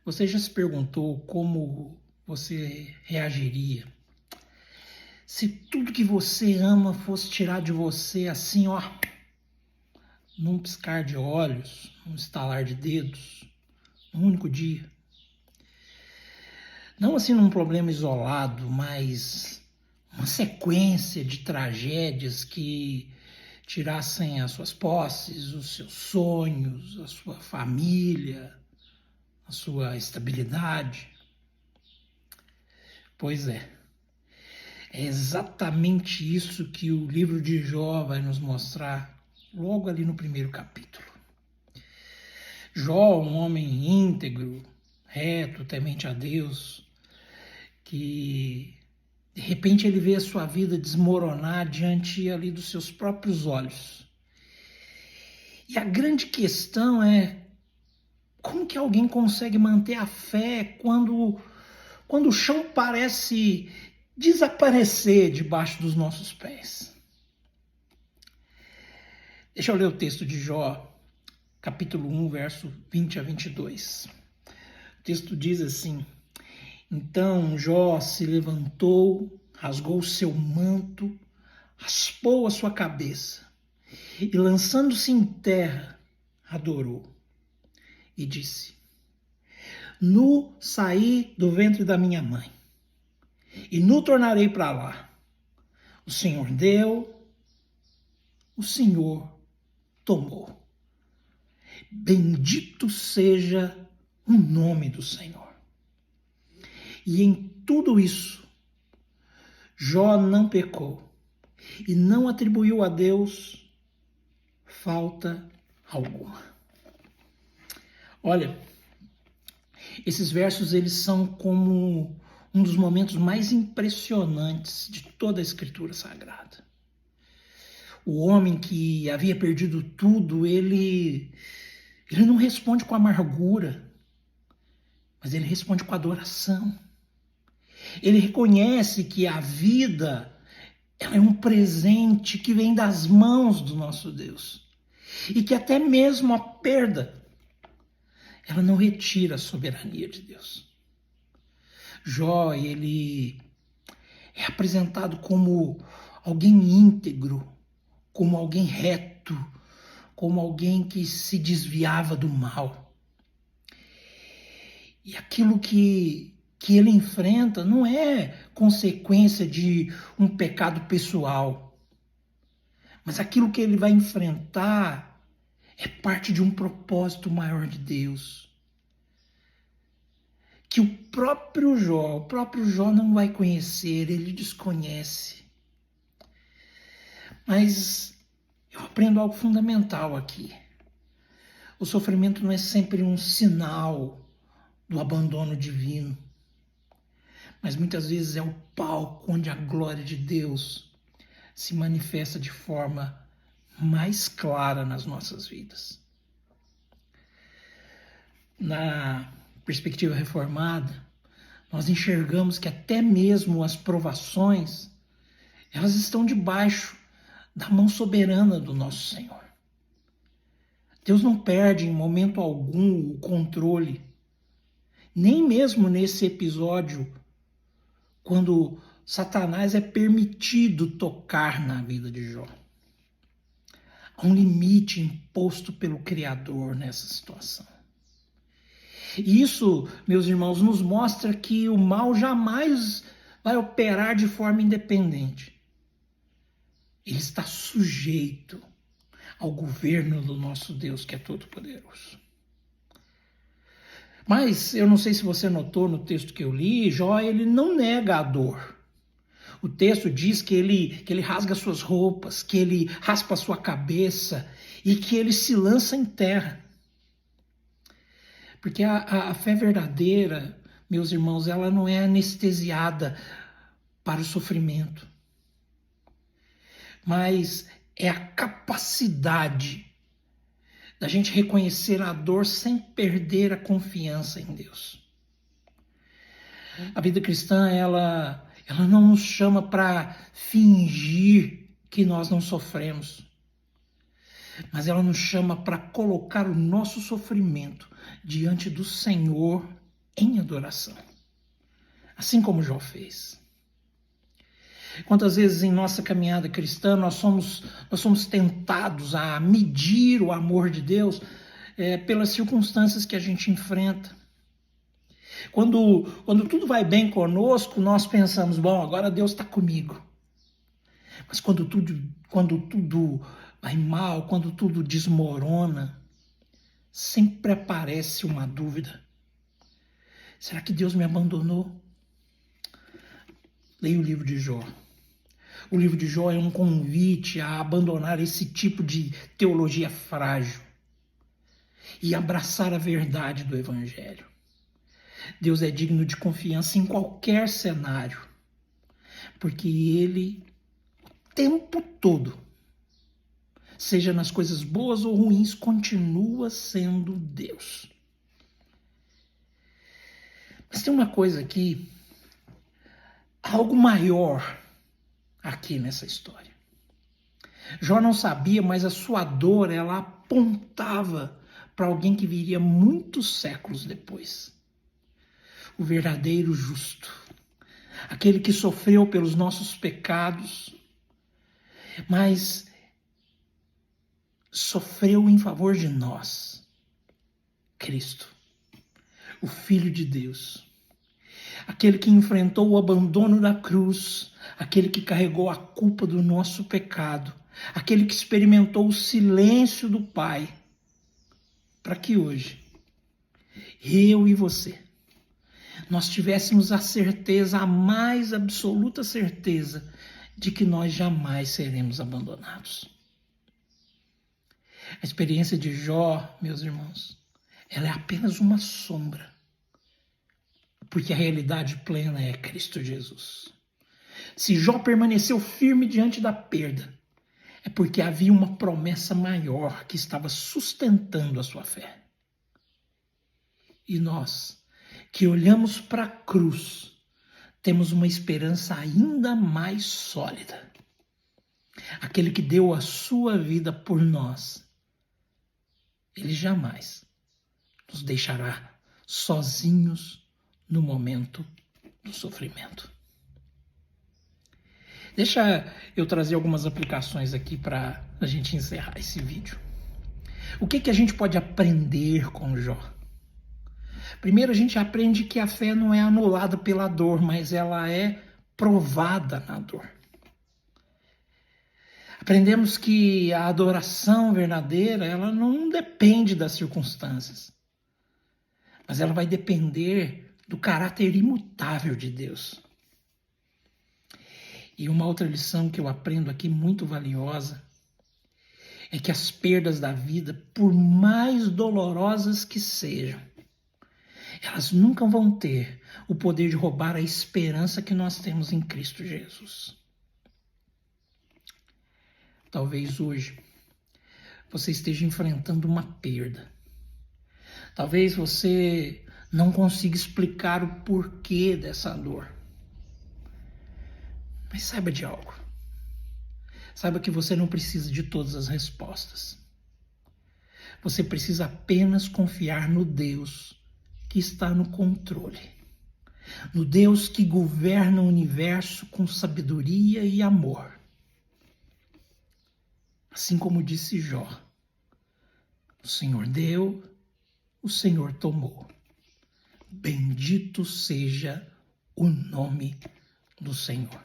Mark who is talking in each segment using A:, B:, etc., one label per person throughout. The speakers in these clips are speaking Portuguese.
A: Você já se perguntou como você reagiria se tudo que você ama fosse tirar de você assim, ó, num piscar de olhos, num estalar de dedos, num único dia? Não assim num problema isolado, mas uma sequência de tragédias que tirassem as suas posses, os seus sonhos, a sua família, a sua estabilidade. Pois é exatamente isso que o livro de Jó vai nos mostrar logo ali no primeiro capítulo. Jó, um homem íntegro, reto, temente a Deus, que de repente ele vê a sua vida desmoronar diante ali dos seus próprios olhos. E a grande questão é como que alguém consegue manter a fé quando o chão parece desaparecer debaixo dos nossos pés? Deixa eu ler o texto de Jó, capítulo 1, verso 20 a 22. O texto diz assim: Então Jó se levantou, rasgou o seu manto, raspou a sua cabeça e, lançando-se em terra, adorou e disse: Nu saí do ventre da minha mãe e nu tornarei para lá. O Senhor deu, o Senhor tomou. Bendito seja o nome do Senhor. E em tudo isso, Jó não pecou e não atribuiu a Deus falta alguma. Olha, esses versos eles são como um dos momentos mais impressionantes de toda a Escritura Sagrada. O homem que havia perdido tudo, ele não responde com amargura, mas ele responde com adoração. Ele reconhece que a vida ela é um presente que vem das mãos do nosso Deus. E que até mesmo a perda, ela não retira a soberania de Deus. Jó, ele é apresentado como alguém íntegro, como alguém reto, como alguém que se desviava do mal. E aquilo que ele enfrenta não é consequência de um pecado pessoal, mas aquilo que ele vai enfrentar é parte de um propósito maior de Deus, que o próprio Jó não vai conhecer, ele desconhece. Mas eu aprendo algo fundamental aqui. O sofrimento não é sempre um sinal do abandono divino, mas muitas vezes é o palco onde a glória de Deus se manifesta de forma mais clara nas nossas vidas. Na perspectiva reformada, nós enxergamos que até mesmo as provações, elas estão debaixo da mão soberana do nosso Senhor. Deus não perde em momento algum o controle, nem mesmo nesse episódio, quando Satanás é permitido tocar na vida de Jó. Há um limite imposto pelo Criador nessa situação. E isso, meus irmãos, nos mostra que o mal jamais vai operar de forma independente. Ele está sujeito ao governo do nosso Deus, que é todo-poderoso. Mas eu não sei se você notou no texto que eu li, Jó ele não nega a dor. O texto diz que ele rasga suas roupas, que ele raspa a sua cabeça e que ele se lança em terra. Porque a fé verdadeira, meus irmãos, ela não é anestesiada para o sofrimento, mas é a capacidade da gente reconhecer a dor sem perder a confiança em Deus. A vida cristã, ela não nos chama para fingir que nós não sofremos, mas ela nos chama para colocar o nosso sofrimento diante do Senhor em adoração, assim como Jó fez. Quantas vezes em nossa caminhada cristã nós somos tentados a medir o amor de Deus pelas circunstâncias que a gente enfrenta. Quando tudo vai bem conosco, nós pensamos, bom, agora Deus está comigo. Mas quando tudo vai mal, quando tudo desmorona, sempre aparece uma dúvida. Será que Deus me abandonou? Leia o livro de Jó. O livro de Jó é um convite a abandonar esse tipo de teologia frágil e abraçar a verdade do Evangelho. Deus é digno de confiança em qualquer cenário, porque Ele, o tempo todo, seja nas coisas boas ou ruins, continua sendo Deus. Mas tem uma coisa aqui, algo maior aqui nessa história. Jó não sabia, mas a sua dor, ela apontava para alguém que viria muitos séculos depois. O verdadeiro justo. Aquele que sofreu pelos nossos pecados, mas sofreu em favor de nós. Cristo, o Filho de Deus. Aquele que enfrentou o abandono da cruz, aquele que carregou a culpa do nosso pecado, aquele que experimentou o silêncio do Pai, para que hoje, eu e você, nós tivéssemos a certeza, a mais absoluta certeza, de que nós jamais seremos abandonados. A experiência de Jó, meus irmãos, ela é apenas uma sombra, porque a realidade plena é Cristo Jesus. Se Jó permaneceu firme diante da perda, é porque havia uma promessa maior que estava sustentando a sua fé. E nós, que olhamos para a cruz, temos uma esperança ainda mais sólida. Aquele que deu a sua vida por nós, Ele jamais nos deixará sozinhos no momento do sofrimento. Deixa eu trazer algumas aplicações aqui para a gente encerrar esse vídeo. O que a gente pode aprender com Jó? Primeiro, a gente aprende que a fé não é anulada pela dor, mas ela é provada na dor. Aprendemos que a adoração verdadeira, ela não depende das circunstâncias, mas ela vai depender do caráter imutável de Deus. E uma outra lição que eu aprendo aqui, muito valiosa, é que as perdas da vida, por mais dolorosas que sejam, elas nunca vão ter o poder de roubar a esperança que nós temos em Cristo Jesus. Talvez hoje você esteja enfrentando uma perda. Talvez você não consiga explicar o porquê dessa dor. Mas saiba de algo. Saiba que você não precisa de todas as respostas. Você precisa apenas confiar no Deus que está no controle. No Deus que governa o universo com sabedoria e amor. Assim como disse Jó, o Senhor deu, o Senhor tomou. Bendito seja o nome do Senhor.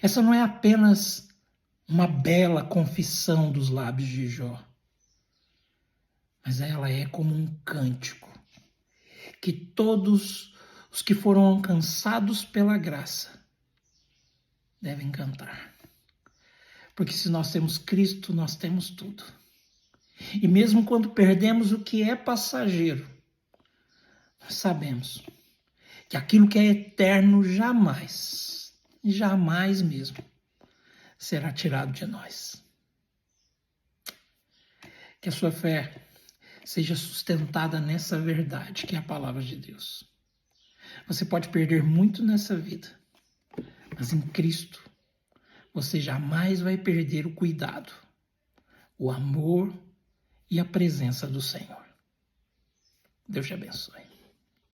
A: Essa não é apenas uma bela confissão dos lábios de Jó, mas ela é como um cântico que todos os que foram alcançados pela graça devem cantar. Porque se nós temos Cristo, nós temos tudo. E mesmo quando perdemos o que é passageiro, nós sabemos que aquilo que é eterno jamais mesmo, será tirado de nós. Que a sua fé seja sustentada nessa verdade, que é a palavra de Deus. Você pode perder muito nessa vida, mas em Cristo você jamais vai perder o cuidado, o amor e a presença do Senhor. Deus te abençoe.